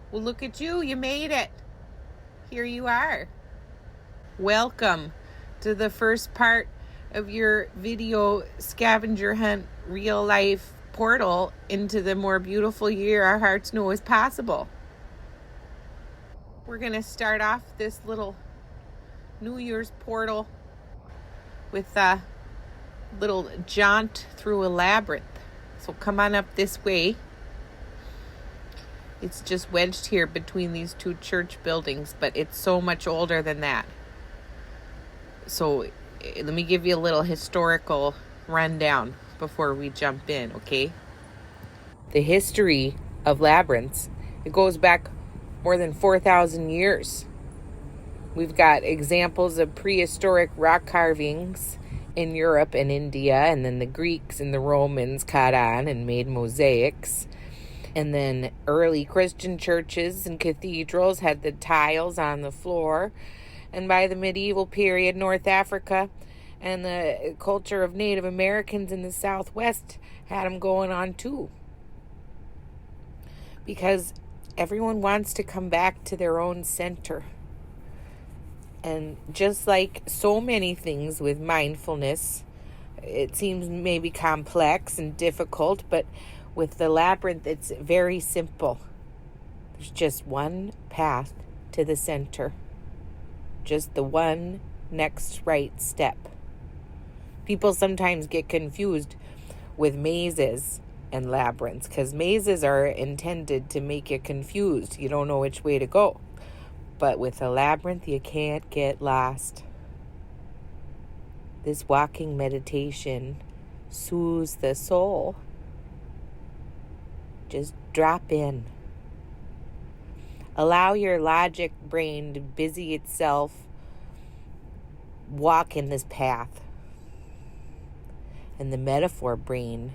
Well, look at you. You made it. Here you are. Welcome to the first part of your video scavenger hunt real life portal into the more beautiful year our hearts know is possible. We're going to start off this little New Year's portal with a little jaunt through a labyrinth. So come on up this way. It's just wedged here between these two church buildings, but it's so much older than that. So let me give you a little historical rundown before we jump in, okay? The history of labyrinths, it goes back more than 4,000 years. We've got examples of prehistoric rock carvings in Europe and India, and then the Greeks and the Romans caught on and made mosaics. And then early Christian churches and cathedrals had the tiles on the floor. And by the medieval period, North Africa and the culture of Native Americans in the Southwest had them going on too. Because everyone wants to come back to their own center. And just like so many things with mindfulness, it seems maybe complex and difficult, but with the labyrinth, it's very simple. There's just one path to the center. Just the one next right step. People sometimes get confused with mazes and labyrinths because mazes are intended to make you confused. You don't know which way to go. But with a labyrinth, you can't get lost. This walking meditation soothes the soul. Just drop in. Allow your logic brain to busy itself. Walk in this path. And the metaphor brain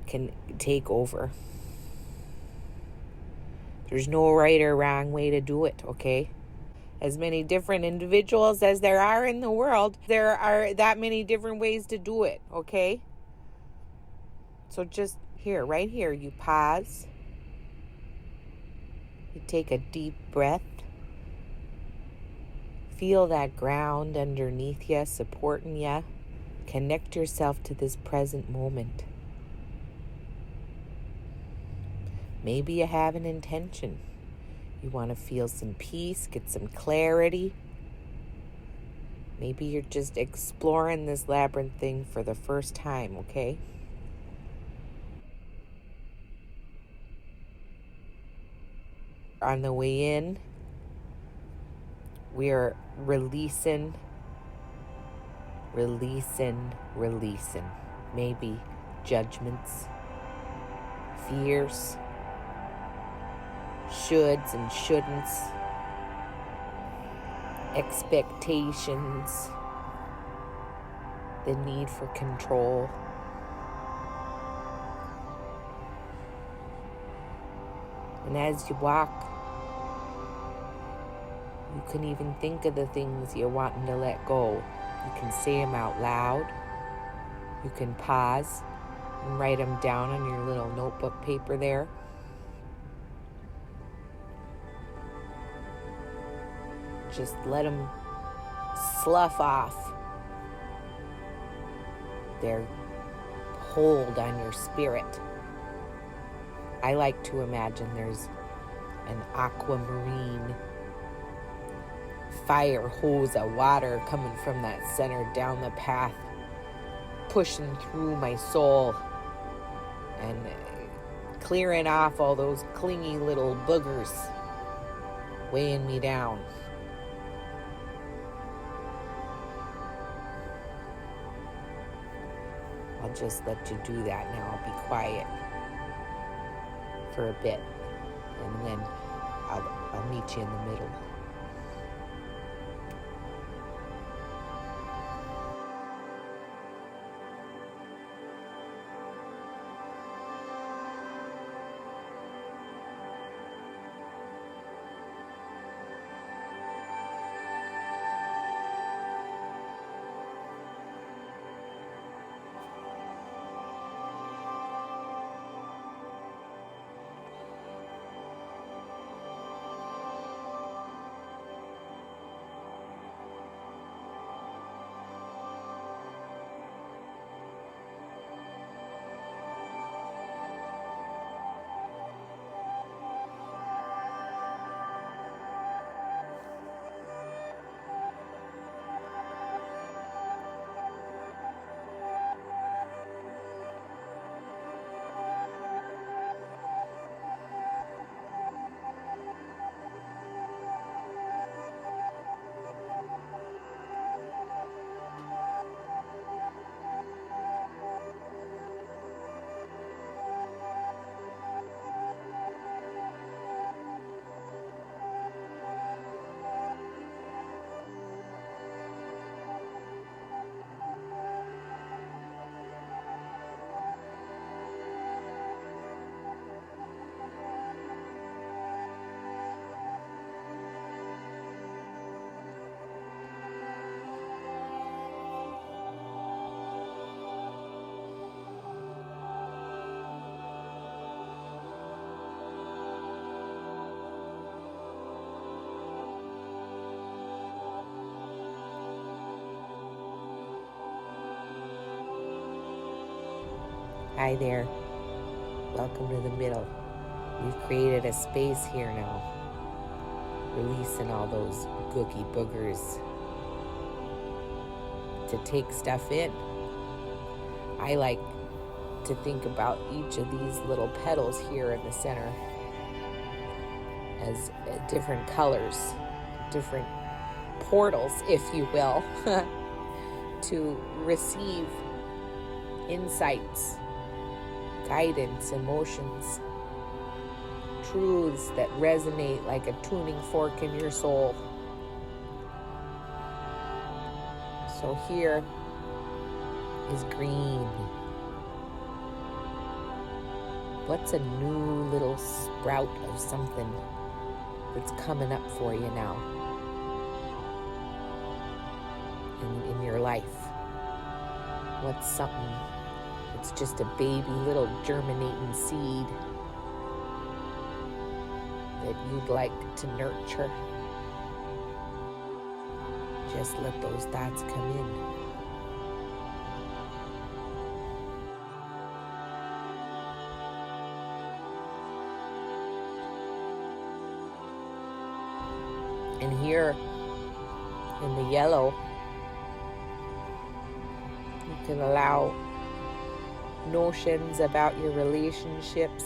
can take over. There's no right or wrong way to do it, okay? As many different individuals as there are in the world, there are that many different ways to do it, okay? So just here, right here, you pause. You take a deep breath. Feel that ground underneath you, supporting you. Connect yourself to this present moment. Maybe you have an intention. You want to feel some peace, get some clarity. Maybe you're just exploring this labyrinth thing for the first time, okay? On the way in, we are releasing. Maybe judgments, fears, shoulds and shouldn'ts, expectations, the need for control. And as you walk, you can even think of the things you're wanting to let go. You can say them out loud. You can pause and write them down on your little notebook paper there. Just let them slough off their hold on your spirit. I like to imagine there's an aquamarine fire hose of water coming from that center down the path, pushing through my soul and clearing off all those clingy little boogers weighing me down. I'll just let you do that now. I'll be quiet for a bit, and then I'll meet you in the middle. Hi there. Welcome to the middle. We've created a space here now, releasing all those gooky boogers to take stuff in. I like to think about each of these little petals here in the center as different colors, different portals, if you will, to receive insights, guidance, emotions, truths that resonate like a tuning fork in your soul. So here is green. What's a new little sprout of something that's coming up for you now in your life? What's something that's just a baby little germinating seed that you'd like to nurture? Just let those thoughts come in. And here in the yellow, you can allow notions about your relationships,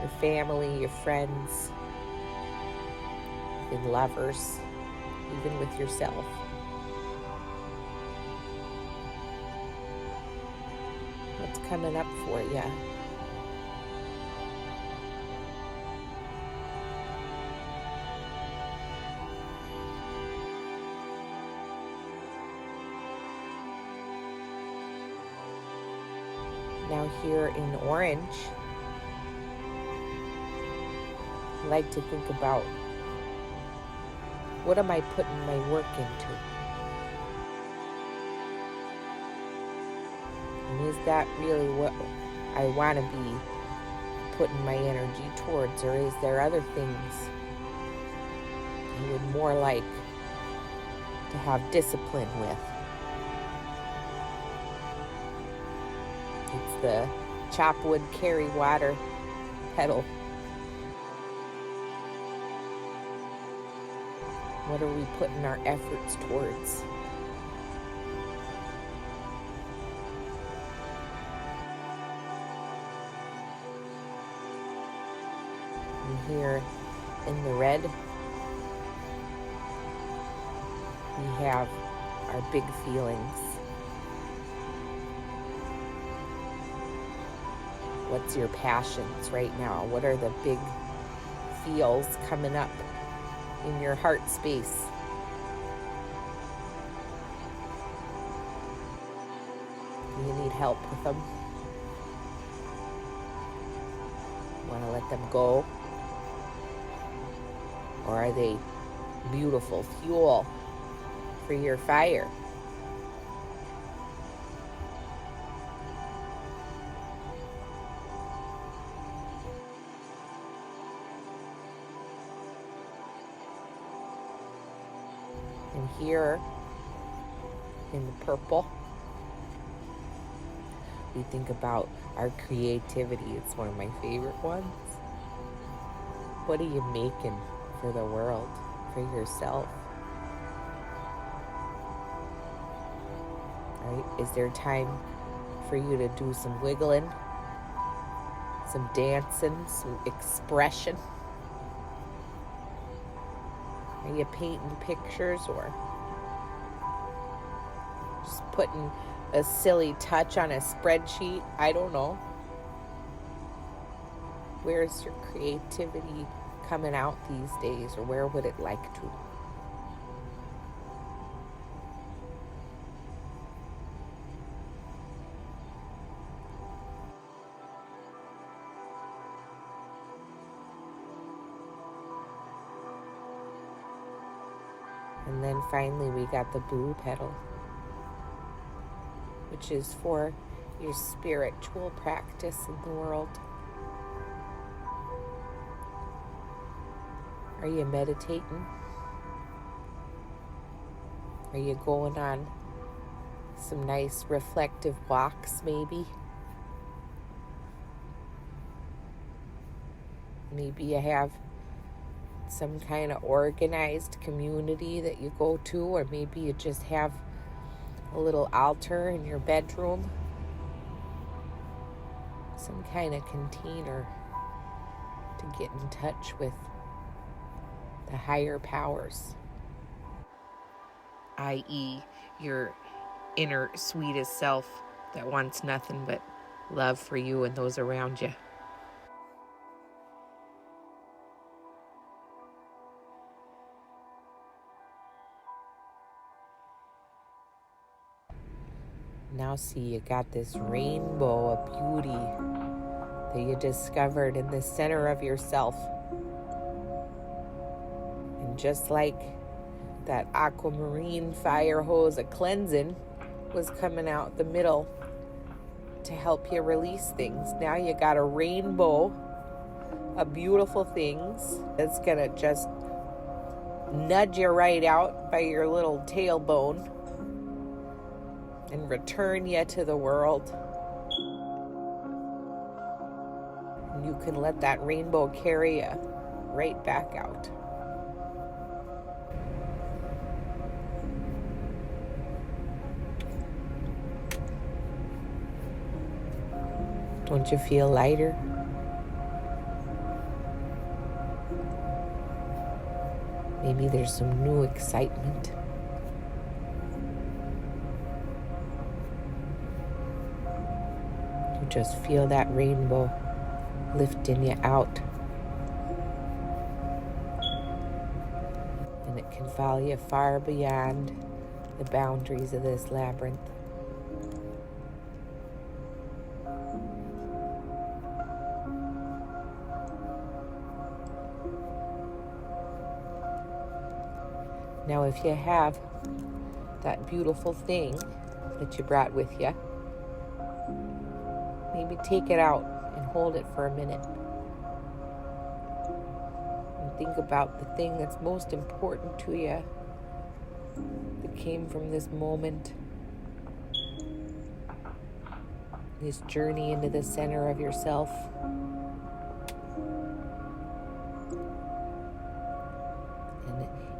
your family, your friends, and lovers, even with yourself. What's coming up for you? Now here in orange, I like to think about, what am I putting my work into? And is that really what I want to be putting my energy towards? Or is there other things I would more like to have discipline with? It's the chop wood, carry water petal. What are we putting our efforts towards? And here in the red, we have our big feelings. What's your passions right now? What are the big feels coming up in your heart space? Do you need help with them? Want to let them go? Or are they beautiful fuel for your fire? And here in the purple, we think about our creativity. It's one of my favorite ones. What are you making for the world, for yourself? Right? Is there time for you to do some wiggling, some dancing, some expression? Are you painting pictures or just putting a silly touch on a spreadsheet? I don't know. Where's your creativity coming out these days, or where would it like to? And then finally we got the blue petal, which is for your spiritual practice in the world. Are you meditating? Are you going on some nice reflective walks, maybe. Maybe you have some kind of organized community that you go to, or maybe you just have a little altar in your bedroom. Some kind of container to get in touch with the higher powers, i.e., your inner sweetest self that wants nothing but love for you and those around you. Now see, you got this rainbow of beauty that you discovered in the center of yourself. And just like that aquamarine fire hose of cleansing was coming out the middle to help you release things, now you got a rainbow of beautiful things that's gonna just nudge you right out by your little tailbone and return you to the world. And you can let that rainbow carry you right back out. Don't you feel lighter? Maybe there's some new excitement. You just feel that rainbow lifting you out. And it can follow you far beyond the boundaries of this labyrinth. Now, if you have that beautiful thing that you brought with you, maybe take it out and hold it for a minute. And think about the thing that's most important to you that came from this moment, this journey into the center of yourself.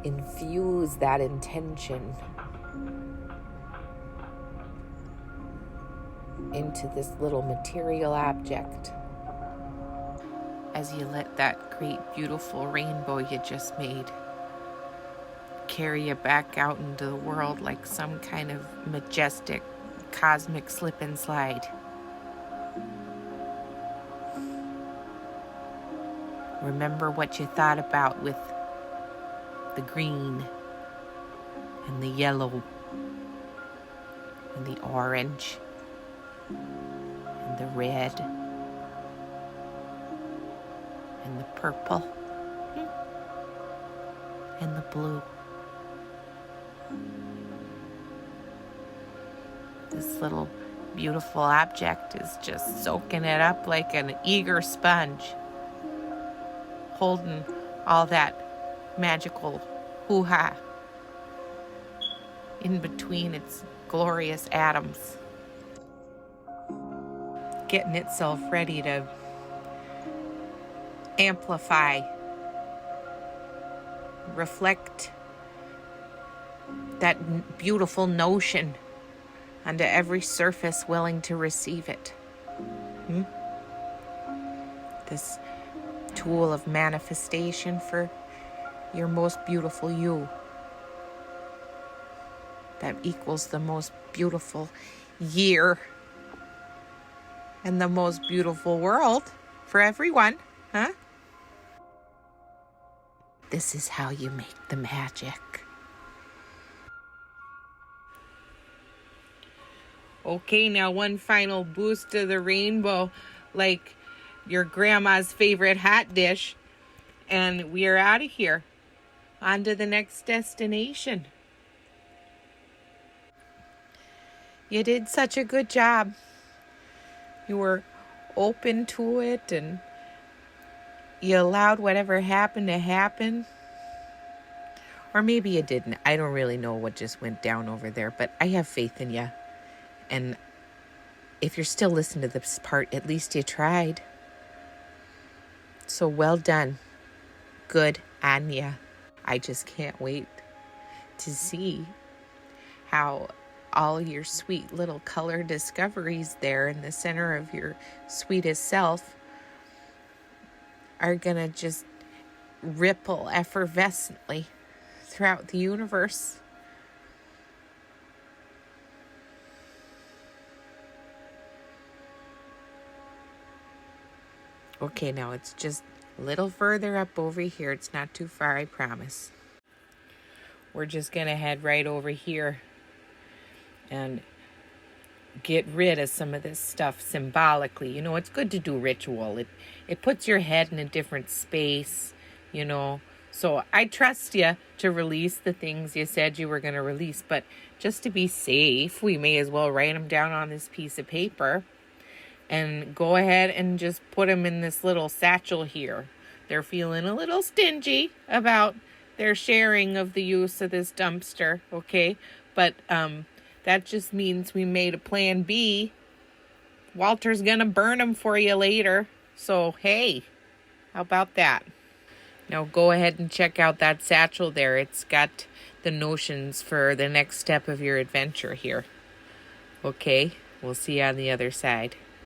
Infuse that intention into this little material object as you let that great, beautiful rainbow you just made carry you back out into the world like some kind of majestic cosmic slip and slide. Remember what you thought about with the green and the yellow and the orange and the red and the purple and the blue. This little beautiful object is just soaking it up like an eager sponge, holding all that magical hoo-ha in between its glorious atoms, getting itself ready to amplify, reflect that beautiful notion onto every surface willing to receive it. This tool of manifestation for your most beautiful you that equals the most beautiful year and the most beautiful world for everyone, huh? This is how you make the magic. Okay, now one final boost of the rainbow, like your grandma's favorite hot dish, and we are out of here. On to the next destination. You did such a good job. You were open to it and you allowed whatever happened to happen. Or maybe you didn't. I don't really know what just went down over there, but I have faith in you. And if you're still listening to this part, at least you tried. So well done. Good on ya. I just can't wait to see how all your sweet little color discoveries there in the center of your sweetest self are gonna just ripple effervescently throughout the universe. Okay, now it's just a little further up over here. It's not too far, I promise. We're just gonna head right over here and get rid of some of this stuff symbolically. You know, it's good to do ritual. It puts your head in a different space, you know. So I trust you to release the things you said you were going to release. But just to be safe, we may as well write them down on this piece of paper and go ahead and just put them in this little satchel here. They're feeling a little stingy about their sharing of the use of this dumpster, okay? But that just means we made a plan B. Walter's going to burn them for you later. So, hey, how about that? Now go ahead and check out that satchel there. It's got the notions for the next step of your adventure here. Okay, we'll see you on the other side.